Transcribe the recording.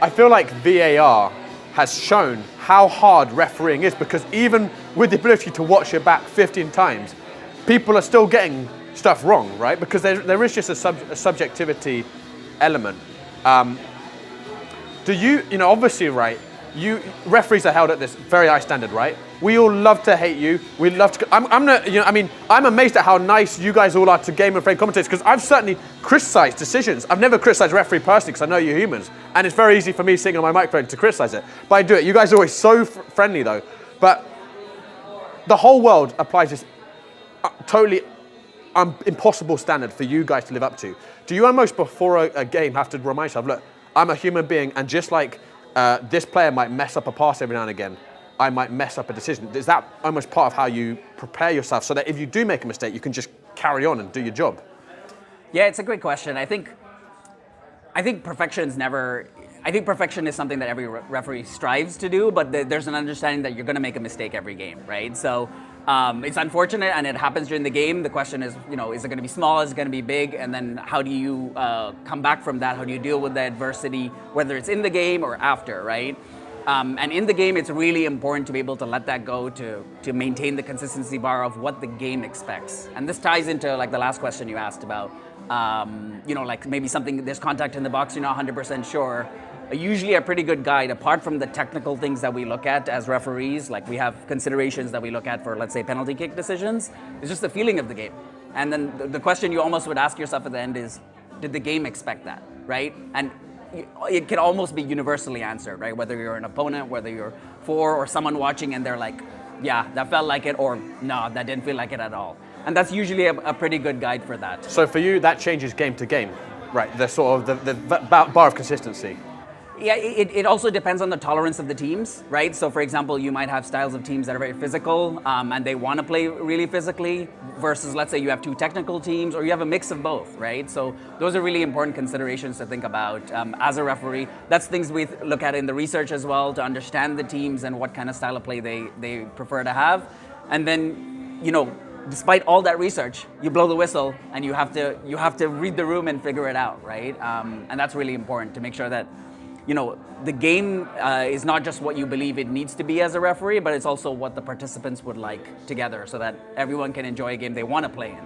I feel like VAR has shown how hard refereeing is, because even with the ability to watch it back 15 times, people are still getting stuff wrong, right? Because there is just a subjectivity element. Do you know, obviously, right, referees are held at this very high standard, right? We all love to hate you. We love to, I'm amazed at how nice you guys all are to Game of Fame commentators, because I've certainly criticized decisions. I've never criticized referee personally, because I know you're humans. And it's very easy for me sitting on my microphone to criticize it. But I do it. You guys are always so friendly, though. But the whole world applies this totally impossible standard for you guys to live up to. Do you almost, before a game, have to remind yourself, look, I'm a human being, and just like this player might mess up a pass every now and again, I might mess up a decision. Is that almost part of how you prepare yourself, so that if you do make a mistake, you can just carry on and do your job? Yeah, it's a great question. I think perfection is something that every referee strives to do, but there's an understanding that you're going to make a mistake every game, right? So it's unfortunate, and it happens during the game. The question is, is it going to be small? Is it going to be big? And then how do you come back from that? How do you deal with the adversity, whether it's in the game or after, right? And in the game, it's really important to be able to let that go, to maintain the consistency bar of what the game expects. And this ties into like the last question you asked about, like maybe something, there's contact in the box, you're not 100% sure. Usually a pretty good guide, apart from the technical things that we look at as referees, like we have considerations that we look at for, let's say, penalty kick decisions, is just the feeling of the game. And then the question you almost would ask yourself at the end is, did the game expect that, right? And it can almost be universally answered, right? Whether you're an opponent, whether you're for or someone watching and they're like, yeah, that felt like it, or no, that didn't feel like it at all. And that's usually a pretty good guide for that. So for you, that changes game to game, right? The sort of the bar of consistency. Yeah, it also depends on the tolerance of the teams, right? So for example, you might have styles of teams that are very physical and they want to play really physically, versus let's say you have two technical teams, or you have a mix of both, right? So those are really important considerations to think about as a referee. That's things we look at in the research as well, to understand the teams and what kind of style of play they prefer to have. And then, despite all that research, you blow the whistle and you have to read the room and figure it out, right? And that's really important to make sure that the game is not just what you believe it needs to be as a referee, but it's also what the participants would like together, so that everyone can enjoy a game they want to play in.